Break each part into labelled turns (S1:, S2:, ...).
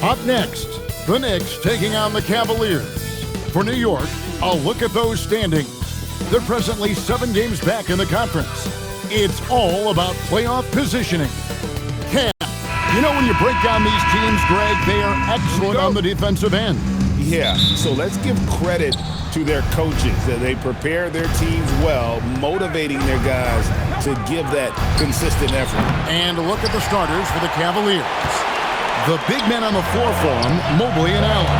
S1: Up next, the Knicks taking on the Cavaliers. For New York, a look at those standings. They're presently 7 games back in the conference. It's all about playoff positioning. Cam, you know when you break down these teams, Greg, they are excellent on the defensive end.
S2: Yeah, so let's give credit to their coaches that they prepare their teams well, motivating their guys to give that consistent effort.
S1: And look at the starters for the Cavaliers. The big men on the floor for them, Mobley and Allen.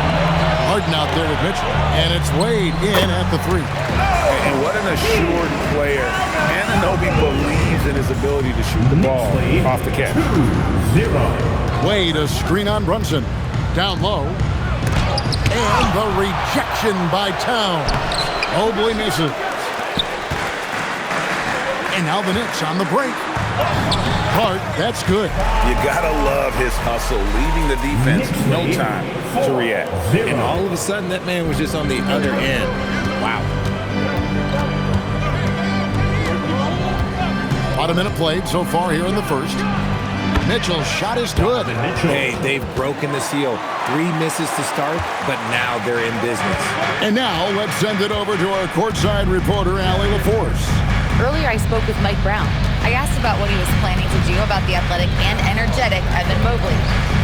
S1: Harden out there with Mitchell, and it's Wade in at the 3.
S2: And what an assured player. Anunoby believes in his ability to shoot the ball off the catch.
S1: Wade, a screen on Brunson. Down low. And the rejection by Towns. Mobley misses. And now the Knicks on the break. Hart, that's good.
S2: You gotta love his hustle, leaving the defense no time to react.
S3: And all of a sudden, that man was just on the other end. Wow.
S1: About a minute played so far here in the first. Mitchell's shot is good.
S3: Hey, they've broken the seal. 3 misses to start, but now they're in business.
S1: And now let's send it over to our courtside reporter, Allie LaForce.
S4: Earlier, I spoke with Mike Brown. I asked about what he was planning to do about the athletic and energetic Evan Mobley.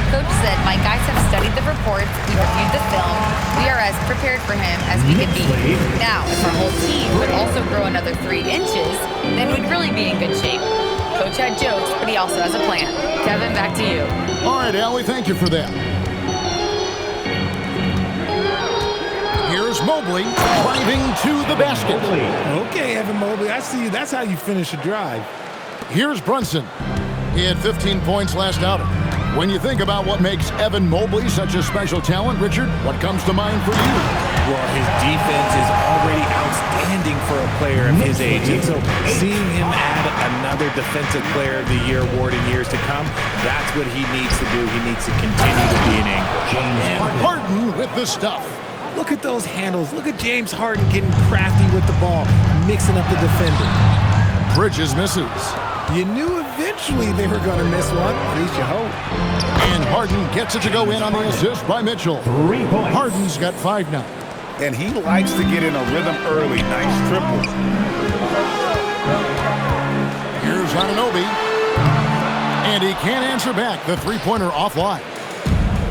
S4: Coach said, "My guys have studied the reports, we reviewed the film, we are as prepared for him as we could be. Now, if our whole team would also grow another 3 inches, then we'd really be in good shape." Coach had jokes, but he also has a plan. Kevin, back to you.
S1: All right, Allie, thank you for that. Here's Mobley driving to the basket.
S3: Okay, Evan Mobley, I see you. That's how you finish a drive.
S1: Here's Brunson. He had 15 points last outing. When you think about what makes Evan Mobley such a special talent, Richard, what comes to mind for you?
S3: Well, his defense is already outstanding for a player of his age. And so seeing him add another Defensive Player of the Year award in years to come, that's what he needs to do. He needs to continue to be an anchor.
S1: And Harden with the stuff.
S3: Look at those handles. Look at James Harden getting crafty with the ball, mixing up the defender.
S1: Bridges misses.
S3: You knew eventually they were going to miss one. At least you hope.
S1: And Harden gets it to go in on the assist by Mitchell. 3 points. Harden's got 5 now.
S2: And he likes to get in a rhythm early. Nice triple.
S1: Here's Anunoby. And he can't answer back. The three-pointer offline.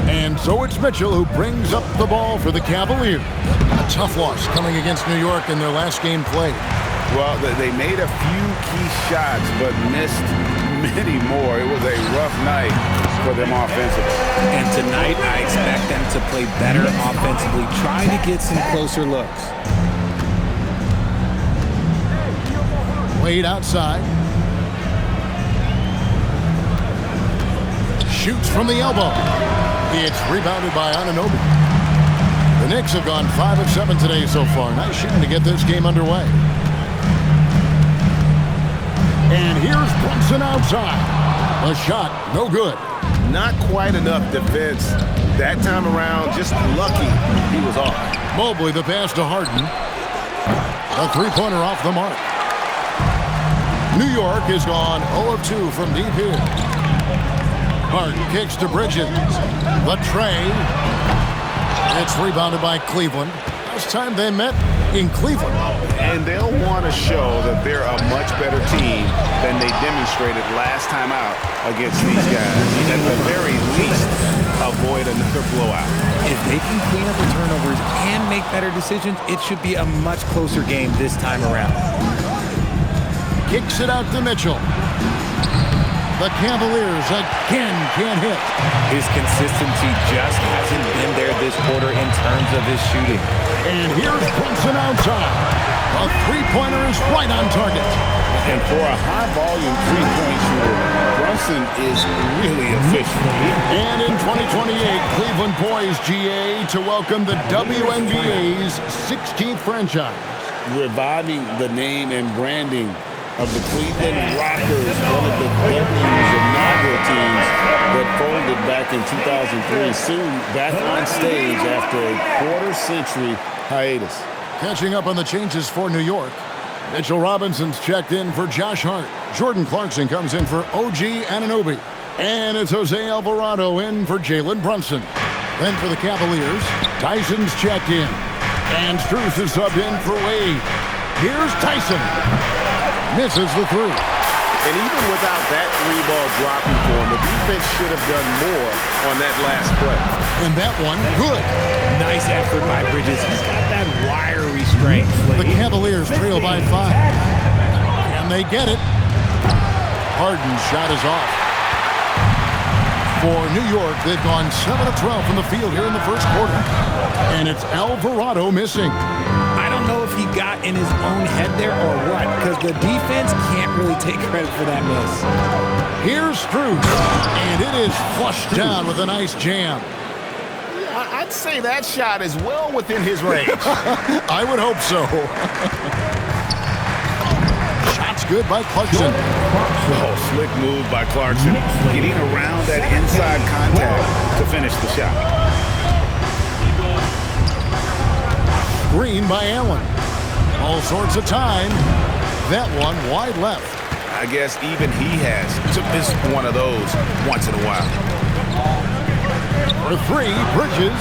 S1: And so it's Mitchell who brings up the ball for the Cavaliers. A tough loss coming against New York in their last game played.
S2: Well, they made a few key shots, but missed many more. It was a rough night for them offensively.
S3: And tonight, I expect them to play better offensively, try to get some closer looks.
S1: Wade outside. Shoots from the elbow. It's rebounded by Anunoby. The Knicks have gone 5 of 7 today so far. Nice shooting to get this game underway. And here's Brunson outside. A shot, no good.
S2: Not quite enough defense that time around. Just lucky he was off.
S1: Mobley the pass to Harden. A three-pointer off the mark. New York has gone 0 of 2 from deep here. Harden kicks to Bridges. The tray. It's rebounded by Cleveland. Last time they met in Cleveland.
S2: And they'll want to show that they're a much better team than they demonstrated last time out against these guys. At the very least, avoid another blowout.
S3: If they can clean up the turnovers and make better decisions, it should be a much closer game this time around.
S1: Kicks it out to Mitchell. The Cavaliers again can't hit.
S3: His consistency just hasn't been there this quarter in terms of his shooting.
S1: And here's Brunson outside. A three-pointer is right on target.
S2: And for a high-volume three-point shooter, Brunson is really efficient.
S1: And in 2028, Cleveland poised, GA, to welcome the WNBA's 16th franchise.
S2: Reviving the name and branding of the Cleveland Rockers, one of the W's inaugural teams that folded back in 2003, soon back on stage after a quarter-century hiatus.
S1: Catching up on the changes for New York, Mitchell Robinson's checked in for Josh Hart. Jordan Clarkson comes in for OG Anunoby. And it's Jose Alvarado in for Jalen Brunson. Then for the Cavaliers, Tyson's checked in. And Strus is subbed in for Wade. Here's Tyson. Misses the three.
S2: And even without that three-ball dropping for him, the defense should have done more on that last play.
S1: And that one, good.
S3: Nice effort by Bridges. He's got that wiry strength.
S1: The Cavaliers trail by 5. And they get it. Harden's shot is off. For New York, they've gone 7 of 12 from the field here in the first quarter. And it's Alvarado missing.
S3: I don't know if he got in his own head there or what, because the defense can't really take credit for that miss.
S1: Here's Strus, and it is flushed down with a nice jam.
S2: I'd say that shot is well within his range.
S1: I would hope so. Shot's good by Clarkson.
S2: Oh, slick move by Clarkson, getting around that inside contact to finish the shot.
S1: Green by Allen. All sorts of time. That one wide left.
S2: I guess even he has to miss one of those once in a while.
S1: For 3, Bridges.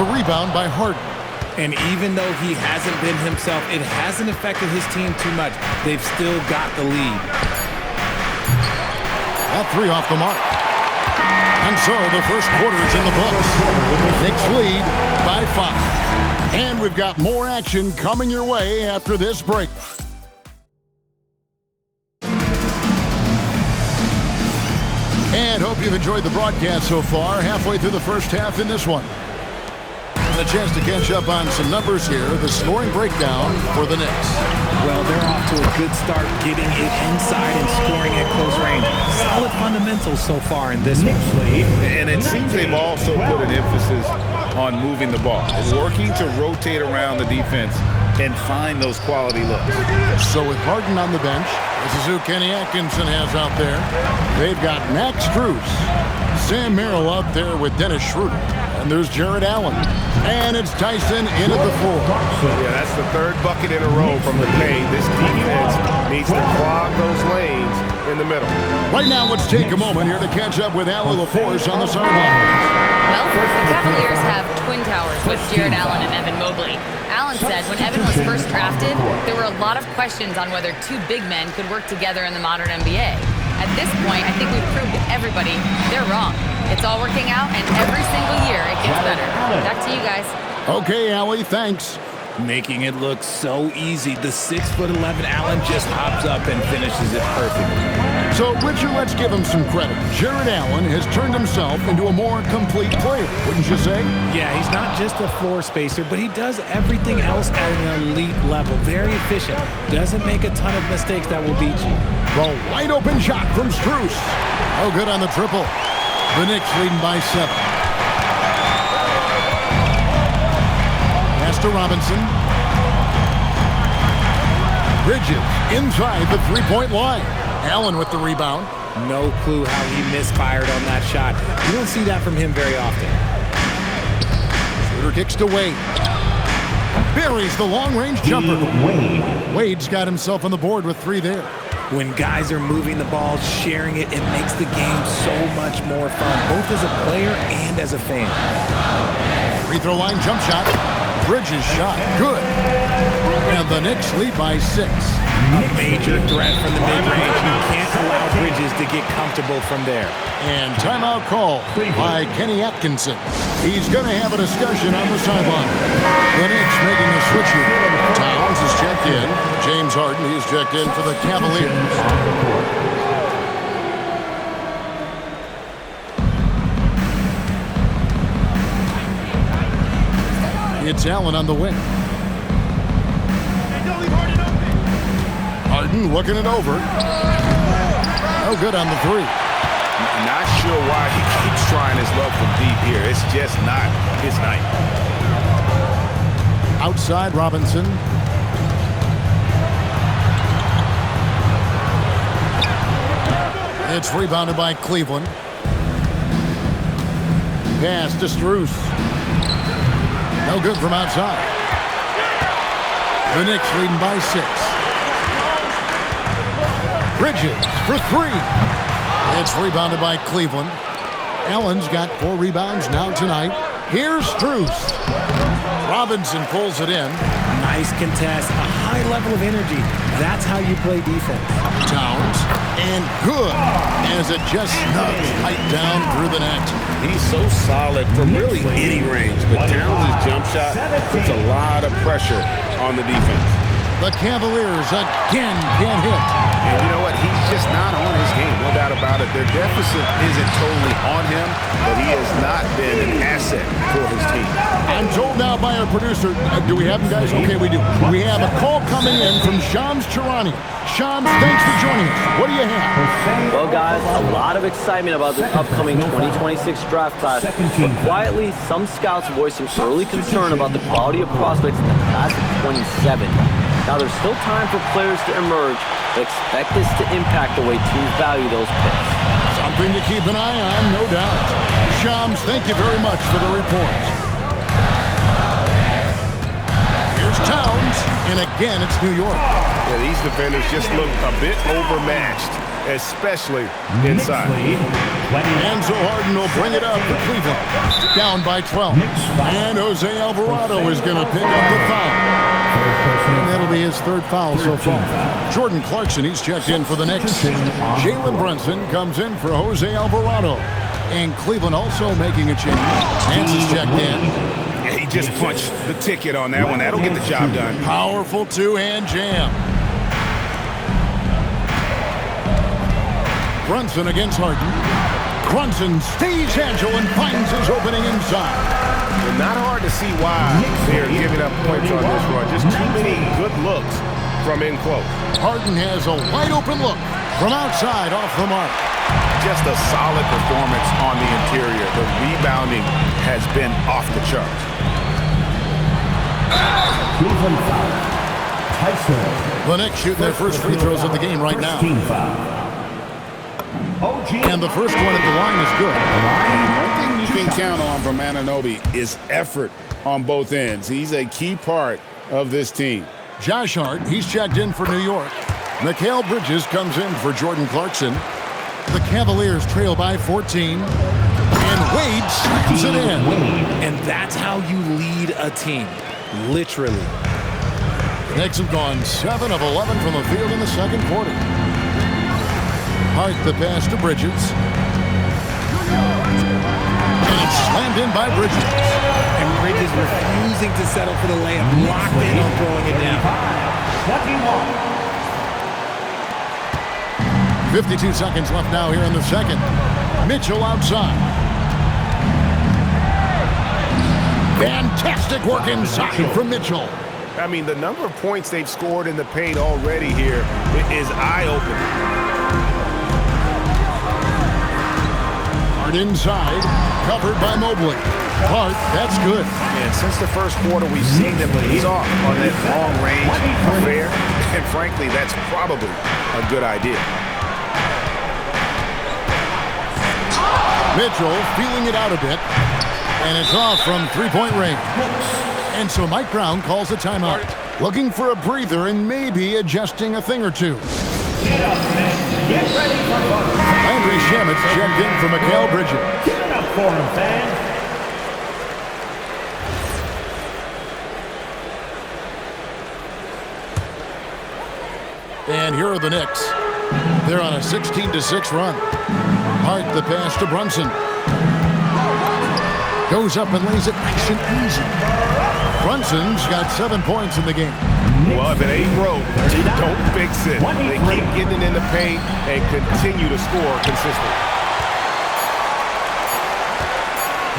S1: The rebound by Harden.
S3: And even though he hasn't been himself, it hasn't affected his team too much. They've still got the lead.
S1: That 3 off the mark. And so the first quarter is in the books. Knicks lead by 5. And we've got more action coming your way after this break. And hope you've enjoyed the broadcast so far. Halfway through the first half in this one. A chance to catch up on some numbers here. The scoring breakdown for the Knicks.
S3: Well, they're off to a good start getting it inside and scoring at close range. Solid fundamentals so far in this one.
S2: And it seems they've also put an emphasis on moving the ball, working to rotate around the defense and find those quality looks.
S1: So with Harden on the bench, this is who Kenny Atkinson has out there. They've got Max Strus, Sam Merrill out there with Dennis Schroeder, and there's Jared Allen. And it's Tyson in at the 4.
S2: Yeah, that's the 3rd bucket in a row from the paint. This defense needs to clog those lanes in the middle.
S1: Right now, let's take a moment here to catch up with Allie LaForce on the sideline.
S4: Well, the Cavaliers have twin towers with Jared Allen and Evan Mobley. Allen said when Evan was first drafted, there were a lot of questions on whether 2 big men could work together in the modern NBA. At this point, I think we've proved to everybody they're wrong. It's all working out, and every single year it gets better. Back to you guys.
S1: Okay, Allie, thanks.
S3: Making it look so easy. The 6'11" Allen just hops up and finishes it perfectly.
S1: So, Richard, let's give him some credit. Jared Allen has turned himself into a more complete player, wouldn't you say?
S3: Yeah, he's not just a floor spacer, but he does everything else at an elite level. Very efficient. Doesn't make a ton of mistakes that will beat you.
S1: The wide open shot from Strus. Oh, good on the triple. The Knicks leading by 7. Pass to Robinson. Bridges inside the 3-point line. Allen with the rebound.
S3: No clue how he misfired on that shot. You don't see that from him very often.
S1: Schroeder kicks to Wade. Buries the long-range jumper. Wade's got himself on the board with 3 there.
S3: When guys are moving the ball, sharing it, it makes the game so much more fun, both as a player and as a fan.
S1: Free throw line jump shot. Bridges shot. Good. And the Knicks lead by 6.
S3: A major threat from the mid-range. You can't allow Bridges to get comfortable from there.
S1: And timeout call by Kenny Atkinson. He's going to have a discussion on the sideline. The Knicks making a switch here. Towns is checked in. James Harden, he's checked in for the Cavaliers. It's Allen on the wing. Harden looking it over. Oh, good on the 3.
S2: Not sure why he keeps trying his luck from deep here. It's just not his night.
S1: Outside Robinson. It's rebounded by Cleveland. Pass to Strus. No good from outside. The Knicks leading by 6. Bridges for 3. It's rebounded by Cleveland. Allen's got 4 rebounds now tonight. Here's Strus. Robinson pulls it in.
S3: Nice contest, a high level of energy. That's how you play defense.
S1: Towns, and good, as it just snugs right down through the net.
S2: He's so solid from really any range, but Towns' jump shot puts a lot of pressure on the defense.
S1: The Cavaliers again can't hit.
S5: And you know what? He's just not on his game, no doubt about it. Their deficit isn't totally on him, but he has not been an asset for his team.
S1: I'm told now by our producer, do we have him, guys? Okay, we do. We have a call coming in from Shams Charania. Shams, thanks for joining us. What do you have?
S6: Well, guys, a lot of excitement about this upcoming 2026 draft class, but quietly, some scouts voiced some early concern about the quality of prospects in the class of 27. Now, there's still time for players to emerge, but expect this to impact the way teams value those picks.
S1: Something to keep an eye on, no doubt. Shams, thank you very much for the report. Here's Towns, and again, it's New York.
S5: Yeah, these defenders just look a bit overmatched, especially inside.
S1: Enzo Harden will bring it up for Cleveland. Down by 12. And Jose Alvarado is going to pick up the foul. And that'll be his 3rd foul so far. Jordan Clarkson, he's checked in for the Knicks. Jalen Brunson comes in for Jose Alvarado. And Cleveland also making a change. Nance is checked in.
S5: Yeah, he just punched the ticket on that one. That'll get the job done.
S1: Powerful 2-hand jam. Brunson against Harden. Brunson stays agile and finds his opening inside.
S5: Not hard to see why they're giving up points on this run. Just too many good looks from in close.
S1: Harden has a wide open look from outside off the mark.
S5: Just a solid performance on the interior. The rebounding has been off the charts.
S1: The Knicks shooting their first free throws of the game right now. And the first one at the line is good.
S2: One thing you can count on from Anunoby is effort on both ends. He's a key part of this team.
S1: Josh Hart, he's checked in for New York. Mikal Bridges comes in for Jordan Clarkson. The Cavaliers trail by 14. And Wade slams it in.
S3: And that's how you lead a team, literally.
S1: The Knicks have gone 7 of 11 from the field in the second quarter. Hart the pass to Bridges. And it's slammed in by Bridges.
S3: And Bridges refusing to settle for the layup. Locked in on throwing it down.
S1: 52 seconds left now here in the second. Mitchell outside. Fantastic work inside from Mitchell.
S5: I mean, the number of points they've scored in the paint already here is eye-opening.
S1: Hart inside, covered by Mobley. Hart, that's good.
S5: And since the first quarter, we've seen them ease off on that long-range affair, and frankly, that's probably a good idea.
S1: Mitchell feeling it out a bit, and it's off from three-point range. And so Mike Brown calls a timeout, looking for a breather and maybe adjusting a thing or two. Landry Shamit's checked in for Mikal Bridges.
S7: Give it up for him, fans.
S1: And here are the Knicks. They're on a 16-6 run. Hart the pass to Brunson. Goes up and lays it nice and easy. Brunson's got 7 points in the game.
S5: Well, if it ain't broke, don't fix it. They keep getting in the paint and continue to score consistently.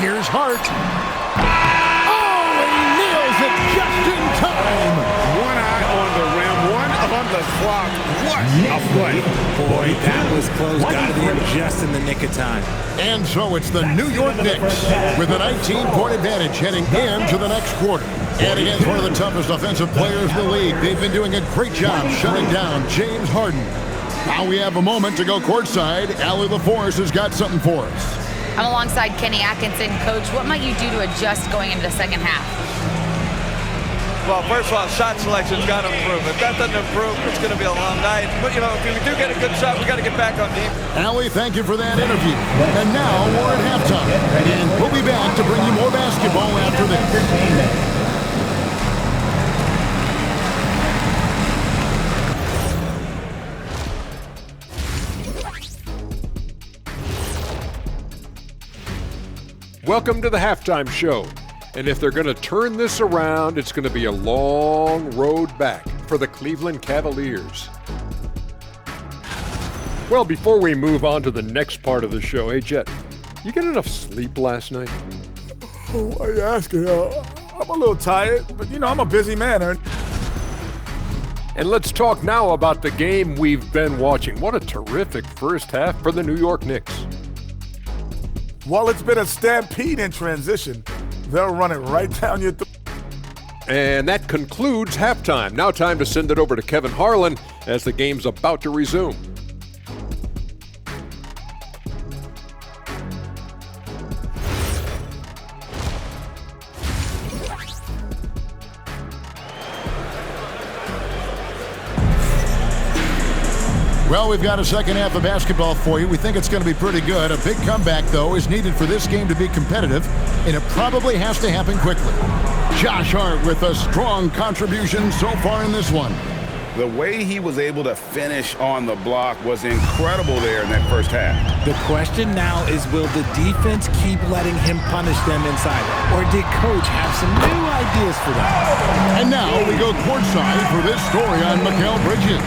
S1: Here's Hart. Oh, and he nails it just in time.
S2: One eye on the rim, one on the clock. What a play.
S3: Boy, that was close. Got it in just in the nick of time.
S1: And so it's the New York Knicks with a 19-point advantage heading into the next quarter. And against one of the toughest offensive players in the league, they've been doing a great job shutting down James Harden. Now we have a moment to go courtside. Allie LaForce has got something for us.
S4: I'm alongside Kenny Atkinson. Coach, what might you do to adjust going into the second half?
S8: Well, first of all, shot selection's got to improve. If that doesn't improve, it's going to be a long night. But, you know, if we do get a good shot, we got to get back on defense.
S1: Allie, thank you for that interview. And now we're at halftime. And we'll be back to bring you more basketball after this.
S9: Welcome to the halftime show. And if they're going to turn this around, it's going to be a long road back for the Cleveland Cavaliers. Well, before we move on to the next part of the show, hey, Jet, you get enough sleep last night?
S10: Oh, why are you asking? I'm a little tired, but, you know, I'm a busy man.
S9: And let's talk now about the game we've been watching. What a terrific first half for the New York Knicks.
S10: Well, it's been a stampede in transition. They'll run it right down your throat.
S9: And that concludes halftime. Now time to send it over to Kevin Harlan as the game's about to resume.
S1: Well, we've got a second half of basketball for you. We think it's going to be pretty good. A big comeback, though, is needed for this game to be competitive, and it probably has to happen quickly. Josh Hart with a strong contribution so far in this one.
S5: The way he was able to finish on the block was incredible there in that first half.
S3: The question now is, will the defense keep letting him punish them inside? Or did Coach have some new ideas for them?
S1: And now we go courtside for this story on Mikal Bridges.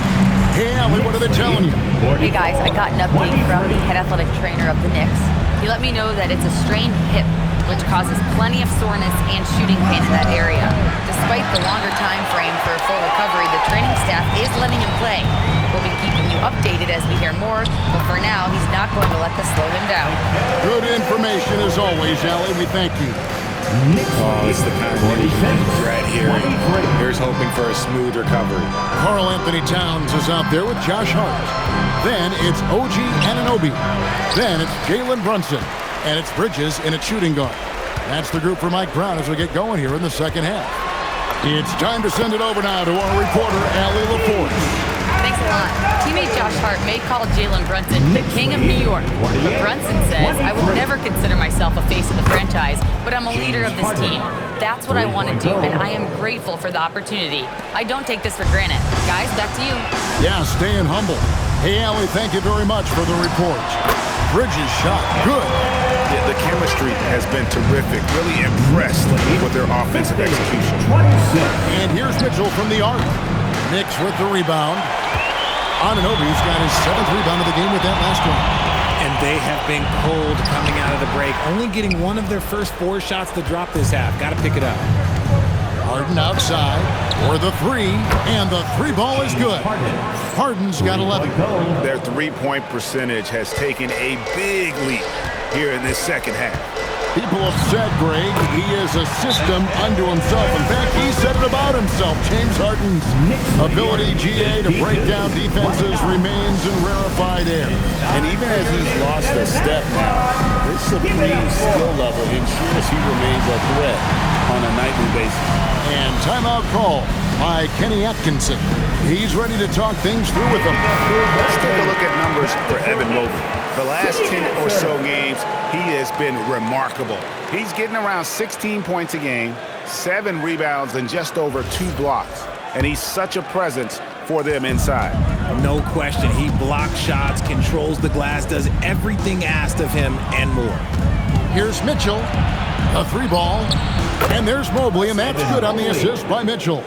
S1: Hey, Allie, what are they telling you?
S4: Hey, guys, I got an update from the head athletic trainer of the Knicks. He let me know that it's a strained hip, which causes plenty of soreness and shooting pain in that area. Despite the longer time frame for a full recovery, the training staff is letting him play. We'll be keeping you updated as we hear more, but for now, he's not going to let this slow him down.
S1: Good information as always, Allie. We thank you.
S3: Oh, it's the kind of news right here. Here's hoping for a smooth recovery.
S1: Karl Anthony Towns is out there with Josh Hart. Then it's OG Anunoby. Then it's Jalen Brunson. And it's Bridges in a shooting guard. That's the group for Mike Brown as we get going here in the second half. It's time to send it over now to our reporter, Allie LaForce.
S4: Thanks a lot. Teammate Josh Hart may call Jalen Brunson the king of New York. But Brunson says, I would never consider myself a face of the franchise, but I'm a leader of this team. That's what I want to do, and I am grateful for the opportunity. I don't take this for granted. Guys, back to you.
S1: Yeah, staying humble. Hey, Allie, thank you very much for the report. Bridges shot good.
S5: Yeah, the chemistry has been terrific. Really impressed with their offensive execution.
S1: And here's Mitchell from the arc. Knicks with the rebound. Anunoby's got his 7th rebound of the game with that last one.
S3: And they have been cold coming out of the break, only getting one of their first 4 shots to drop this half. Got to pick it up.
S1: Harden outside for the 3, and the 3 ball is good. Harden's got 11.
S5: Their three-point percentage has taken a big leap here in this second half.
S1: People have said, Greg, he is a system unto himself. In fact, he said it about himself. James Harden's ability, GA, to break down defenses remains in rarefied air.
S2: And even as he's lost a step now, his supreme skill level ensures he remains a threat on a nightly basis.
S1: And timeout call by Kenny Atkinson. He's ready to talk things through with them.
S5: Let's take a look at numbers for Evan Mobley. The last 10 or so games, he has been remarkable. He's getting around 16 points a game, 7 rebounds, and just over 2 blocks. And he's such a presence for them inside.
S3: No question. He blocks shots, controls the glass, does everything asked of him and more.
S1: Here's Mitchell, a 3 ball. And there's Mobley, and that's good on the assist by Mitchell.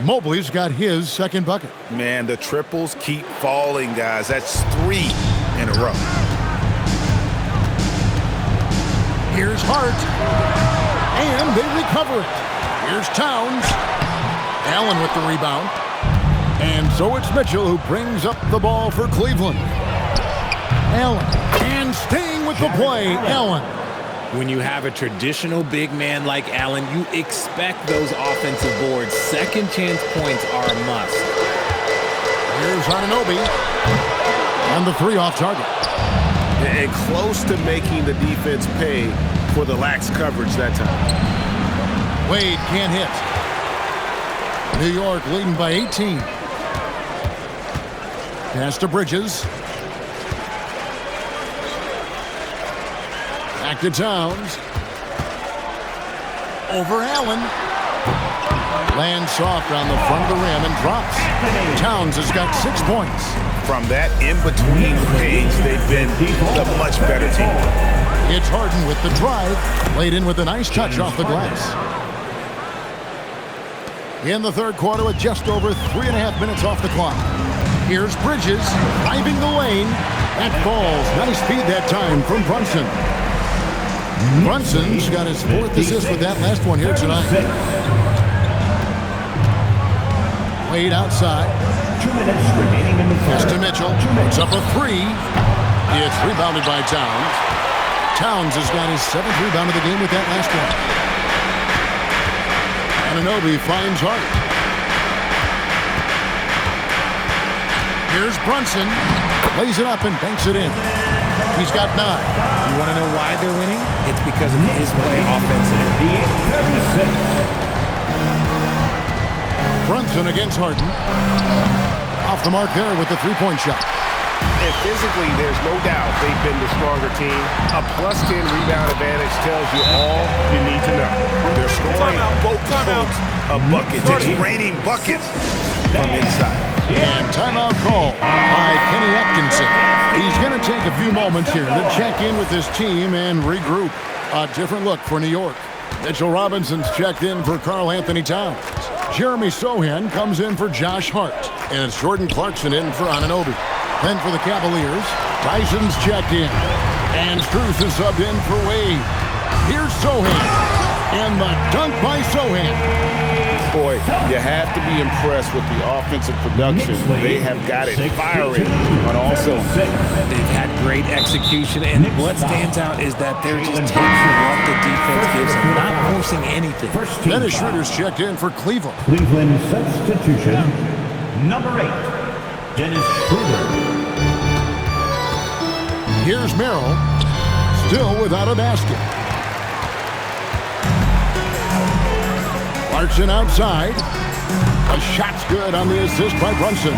S1: Mobley's got his 2nd bucket.
S5: Man, the triples keep falling, guys. That's 3 in a row.
S1: Here's Hart. And they recover it. Here's Towns. Allen with the rebound. And so it's Mitchell who brings up the ball for Cleveland. Allen. And staying with the play, Allen.
S3: When you have a traditional big man like Allen, you expect those offensive boards. Second chance points are a must.
S1: Here's Anunoby. And the 3 off target.
S5: And close to making the defense pay for the lax coverage that time.
S1: Wade can't hit. New York leading by 18. Pass to Bridges. Back to Towns. Over Allen. Lands soft on the front of the rim and drops. Towns has got 6 points.
S5: From that in-between range, they've been the much better team.
S1: It's Harden with the drive. Laid in with a nice touch off the glass. In the third quarter with just over 3.5 minutes off the clock. Here's Bridges driving the lane. That falls. Nice speed that time from Brunson. Brunson's got his 4th assist with that last one here tonight. Wade outside.
S7: 2 minutes remaining in the
S1: Pass
S7: third.
S1: to Mitchell. Puts up a 3. It's rebounded by Towns. Towns has got his 7th rebound of the game with that last one. Anunoby finds Hart. Here's Brunson. Lays it up and banks it in. He's got 9.
S3: You want to know why they're winning? It's because of his play offensively.
S1: Brunson against Harden. Off the mark there with the three-point shot.
S5: And physically, there's no doubt they've been the stronger team. A +10 rebound advantage tells you all you need to know. They're scoring both of buckets. It's raining buckets from inside.
S1: And timeout call by Kenny Atkinson. He's going to take a few moments here to check in with his team and regroup. A different look for New York. Mitchell Robinson's checked in for Karl Anthony Towns. Jeremy Sohan comes in for Josh Hart. And it's Jordan Clarkson in for Anunoby. Then for the Cavaliers, Tyson's checked in. And Strus is subbed in for Wade. Here's Sohan. And the dunk by Sohan.
S2: Boy, you have to be impressed with the offensive production. They have got it firing on all cylinders.
S3: They've had great execution, and what stands out is that they're just taking what the defense gives them, not forcing anything.
S1: Dennis Schroeder's checked in for Cleveland.
S7: Cleveland substitution, number 8, Dennis Schroeder.
S1: Here's Merrill, still without a basket. Clarkson outside. A shot's good on the assist by Brunson.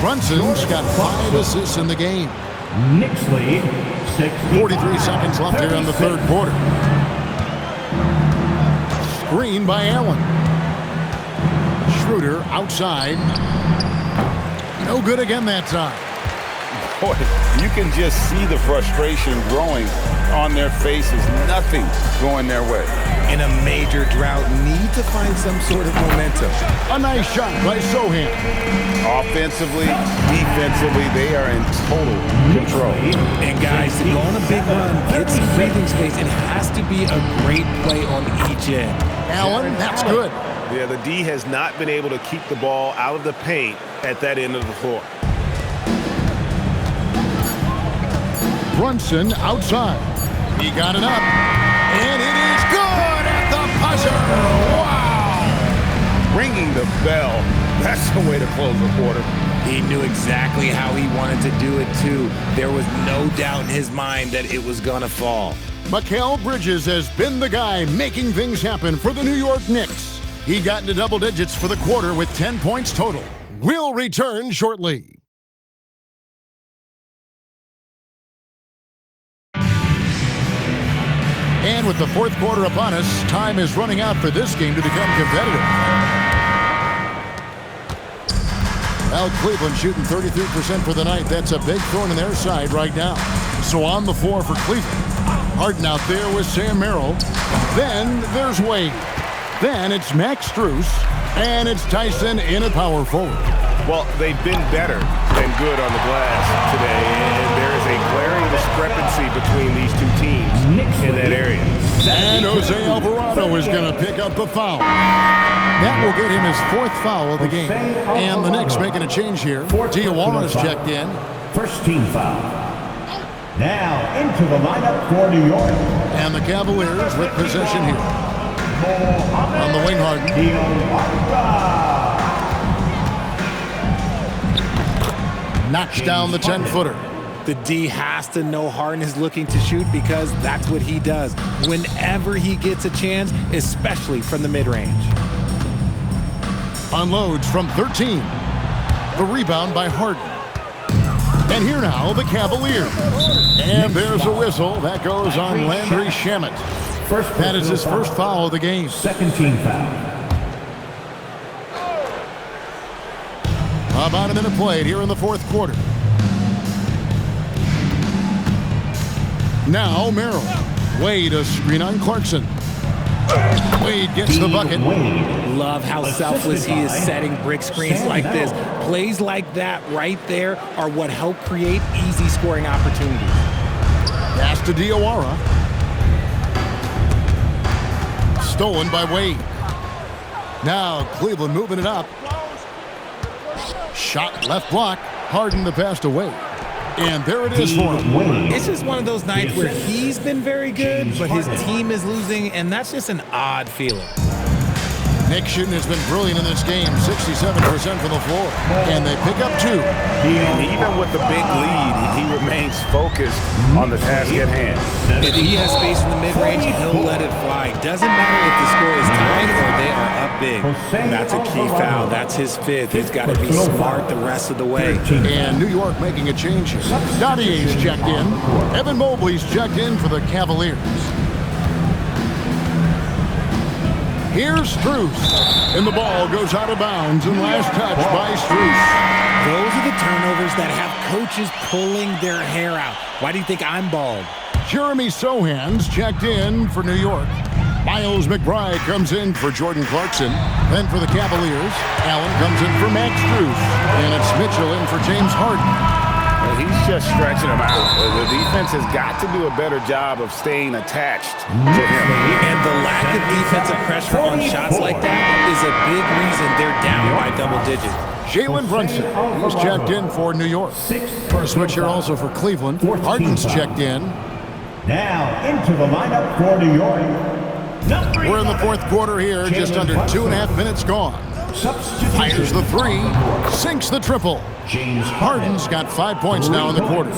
S1: Brunson's got 5 assists in the game.
S7: Knicks lead,
S1: 43 seconds left here in the third quarter. Screen by Allen. Schroeder outside. No good again that time.
S2: Boy, you can just see the frustration growing on their faces. Nothing going their way.
S3: In a major drought, need to find some sort of momentum.
S1: A nice shot by Sohan.
S2: Offensively, defensively, they are in total control.
S3: And guys, to go on a big run, get some breathing space, it has to be a great play on each end.
S1: Allen, that's good.
S5: Yeah, the D has not been able to keep the ball out of the paint at that end of the floor.
S1: Brunson outside. He got it up. And it is good at the buzzer. Wow.
S5: Ringing the bell. That's the way to close the quarter.
S3: He knew exactly how he wanted to do it, too. There was no doubt in his mind that it was going to fall.
S1: Mikal Bridges has been the guy making things happen for the New York Knicks. He got into double digits for the quarter with 10 points total. We'll return shortly. And with the fourth quarter upon us, time is running out for this game to become competitive. Well, Cleveland shooting 33% for the night. That's a big thorn in their side right now. So on the floor for Cleveland. Harden out there with Sam Merrill. Then there's Wade. Then it's Max Strus. And it's Tyson in at power forward.
S5: Well, they've been better than good on the glass today, and there is a glaring discrepancy between these two teams in that area.
S1: And Jose Alvarado is going to pick up the foul. That will get him his 4th foul of the game. And the Knicks making a change here. Diawara's checked in.
S7: First team foul. Now into the lineup for New York.
S1: And the Cavaliers with possession here. On the wing, Harden. Knocks down the 10-footer.
S3: The D has to know Harden is looking to shoot because that's what he does whenever he gets a chance, especially from the mid-range.
S1: Unloads from 13. The rebound by Harden. And here now, the Cavaliers. And there's a whistle. That goes on Landry Shamet. That is his first foul of the game.
S7: Second team foul.
S1: About a minute played here in the fourth quarter. Now Merrill. Wade a screen on Clarkson. Wade gets the bucket.
S3: Love how selfless he is setting brick screens like this. Plays like that right there are what help create easy scoring opportunities.
S1: Pass to Diawara. Stolen by Wade. Now Cleveland moving it up. Shot left block. Harden the pass to Wade. And there it is for him.
S3: It's just one of those nights where he's been very good, but his team is losing, and that's just an odd feeling.
S1: Knicks shooting has been brilliant in this game, 67% from the floor. And they pick up 2.
S5: And even with the big lead, he remains focused on the task at hand.
S3: If he has space in the mid-range, he'll let it fly. Doesn't matter if the score is tied or they are up big. That's a key foul. That's his 5th. He's got to be smart the rest of the way.
S1: And New York making a change here. Dottier's checked in. Evan Mobley's checked in for the Cavaliers. Here's Strus. And the ball goes out of bounds. And last touch by Strus.
S3: Those are the turnovers that have coaches pulling their hair out. Why do you think I'm bald?
S1: Jeremy Sohan's checked in for New York. Miles McBride comes in for Jordan Clarkson. Then for the Cavaliers, Allen comes in for Max Strus. And it's Mitchell in for James Harden.
S5: Well, he's just stretching them out. The defense has got to do a better job of staying attached to him.
S3: And the lack of defensive pressure on shots like that is a big reason they're down by double digits.
S1: Jalen Brunson is checked in for New York. Switch here also for Cleveland. Harden's checked in.
S7: Now into the lineup for New York.
S1: We're in the fourth quarter here, just under 2.5 minutes gone. Fires the 3, sinks the triple. Harden's got 5 points now in the quarter.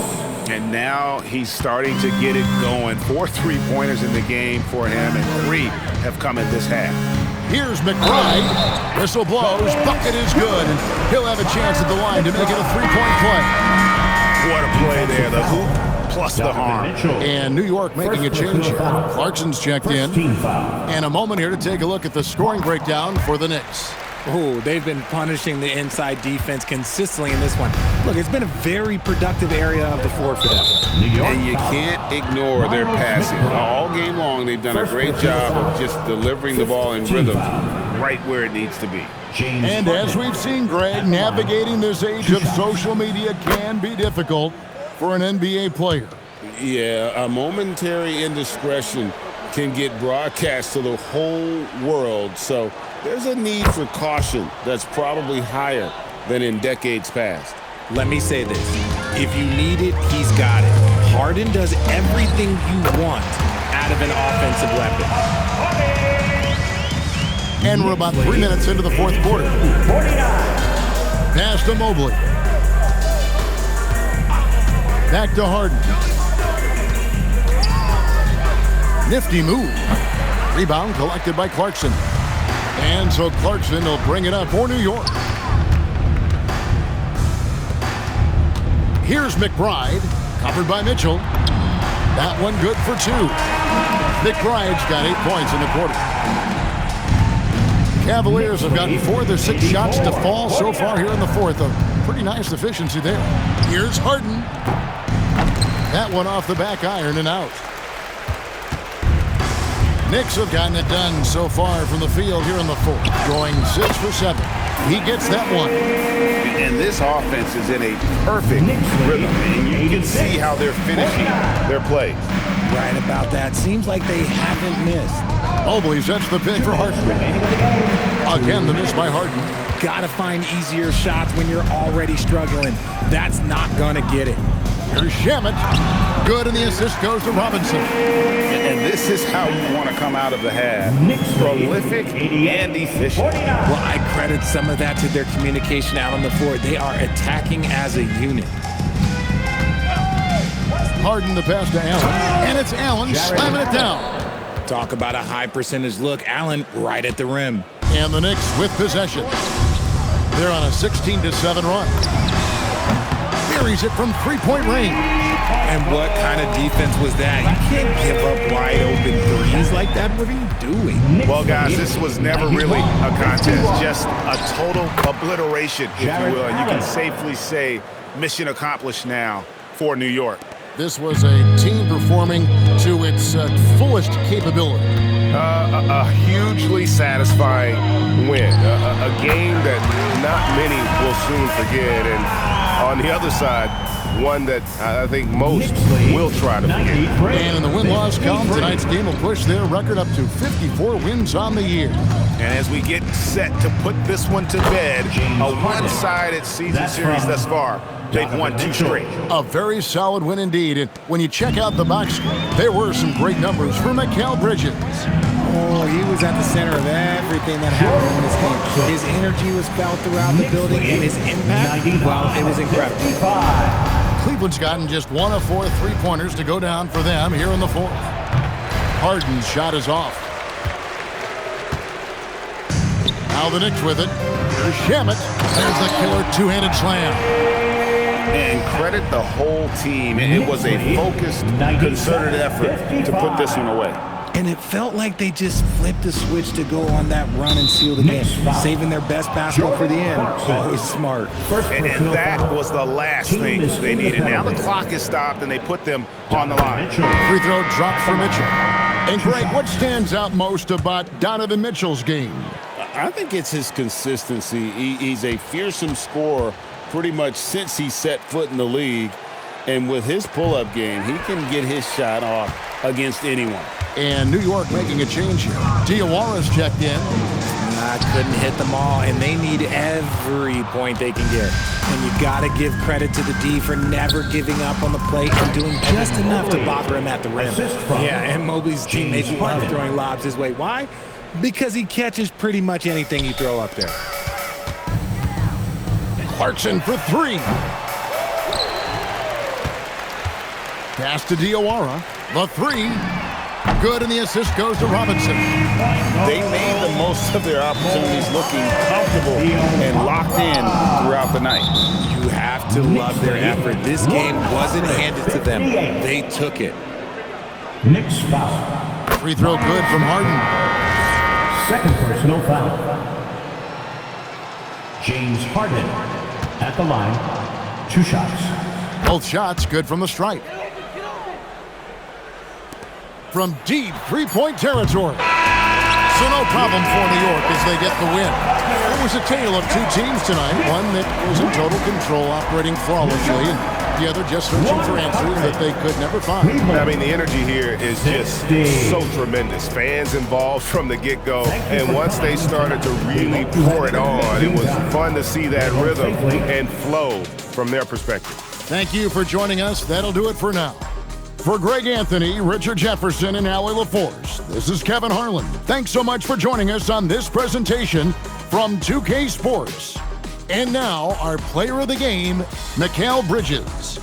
S5: And now he's starting to get it going. 4 3-pointers in the game for him, and 3 have come in this half.
S1: Here's McBride. Whistle blows. Bucket is good. And he'll have a chance at the line to make it a 3-point play.
S5: What a play there. The hoop plus the harm.
S1: And New York making a change here. Clarkson's checked in. And a moment here to take a look at the scoring breakdown for the Knicks.
S3: Oh, they've been punishing the inside defense consistently in this one. Look, it's been a very productive area of the floor for them.
S5: And you can't ignore their passing. All game long, they've done a great job of just delivering the ball in rhythm right where it needs to be.
S1: And as we've seen, Greg, navigating this age of social media can be difficult for an NBA player.
S2: Yeah, a momentary indiscretion can get broadcast to the whole world. So there's a need for caution that's probably higher than in decades past.
S3: Let me say this. If you need it, he's got it. Harden does everything you want out of an offensive weapon.
S1: And we're about 3 minutes into the fourth quarter. Pass to Mobley. Back to Harden. Nifty move. Rebound collected by Clarkson. And so Clarkson will bring it up for New York. Here's McBride, covered by Mitchell. That one good for 2. McBride's got 8 points in the quarter. Cavaliers have gotten 4 of their 6 shots to fall so far here in the fourth. A pretty nice efficiency there. Here's Harden. That one off the back iron and out. Knicks have gotten it done so far from the field here in the fourth, going 6 for 7. He gets that one.
S5: And this offense is in a perfect rhythm, and you can see how they're finishing their plays.
S3: Right about that. Seems like they haven't missed.
S1: Mobley sets the pick for Harden. Again, the miss by Harden.
S3: Gotta find easier shots when you're already struggling. That's not gonna get it.
S1: Here's Shamet. Good, and the assist goes to Robinson.
S5: And this is how you want to come out of the half. Prolific and efficient.
S3: Well, I credit some of that to their communication out on the floor. They are attacking as a unit.
S1: Harden the pass to Allen. And it's Allen slamming it down.
S3: Talk about a high percentage look. Allen right at the rim.
S1: And the Knicks with possession. They're on a 16-7 run. Buries it from three-point range.
S3: And what kind of defense was that? You can't give up wide open threes like that. What are you doing?
S5: Well, guys, this was never really a contest, just a total obliteration, if you will. And you can safely say mission accomplished now for New York.
S1: This was a team performing to its fullest capability.
S5: A hugely satisfying win. A game that not many will soon forget. And on the other side, one that I think most will try to forget.
S1: And in the win-loss column, tonight's game will push their record up to 54 wins on the year.
S5: And as we get set to put this one to bed, a one-sided season series thus far. They've won 2 straight.
S1: A very solid win indeed. And when you check out the box score, there were some great numbers for Mikal Bridges.
S3: Oh, he was at the center of everything that happened in this game. His energy was felt throughout the building, and his impact, well, it was incredible.
S1: Cleveland's gotten just 1 of 4 three-pointers to go down for them here in the fourth. Harden's shot is off. Now the Knicks with it. Here's Shamet. There's the killer two-handed slam.
S5: And credit the whole team. It was a focused, concerted effort to put this one away.
S3: And it felt like they just flipped the switch to go on that run and seal the game, saving their best basketball for the end. Always smart.
S5: And that was the last thing they needed. Now the clock is stopped, and they put them on the line.
S1: Free throw dropped for Mitchell. And Greg, what stands out most about Donovan Mitchell's game?
S2: I think it's his consistency. He's a fearsome scorer pretty much since he set foot in the league. And with his pull-up game, he can get his shot off against anyone.
S1: And New York making a change here. Diawara's checked in.
S3: Couldn't hit them all, and they need every point they can get. And you got to give credit to the D for never giving up on the plate and doing just enough to bother him at the rim. Yeah, and Mobley's teammates love throwing lobs his way. Why? Because he catches pretty much anything you throw up there.
S1: Clarkson for 3. Pass to Diawara. The 3. Good, and the assist goes to Robinson.
S2: They made the most of their opportunities, looking comfortable and locked in throughout the night.
S3: You have to love their effort. This game wasn't handed to them. They took it.
S7: Knicks foul.
S1: Free throw good from Harden.
S7: Second personal foul. James Harden at the line. 2 shots.
S1: Both shots good from the stripe. From deep three-point territory. So no problem for New York as they get the win. It was a tale of 2 teams tonight. One that was in total control, operating flawlessly, and the other just searching for answers that they could never find.
S5: I mean, the energy here is just so tremendous. Fans involved from the get-go, and once they started to really pour it on, it was fun to see that rhythm and flow from their perspective.
S1: Thank you for joining us. That'll do it for now. For Greg Anthony, Richard Jefferson, and Howie LaForce, this is Kevin Harlan. Thanks so much for joining us on this presentation from 2K Sports. And now, our player of the game, Mikal Bridges.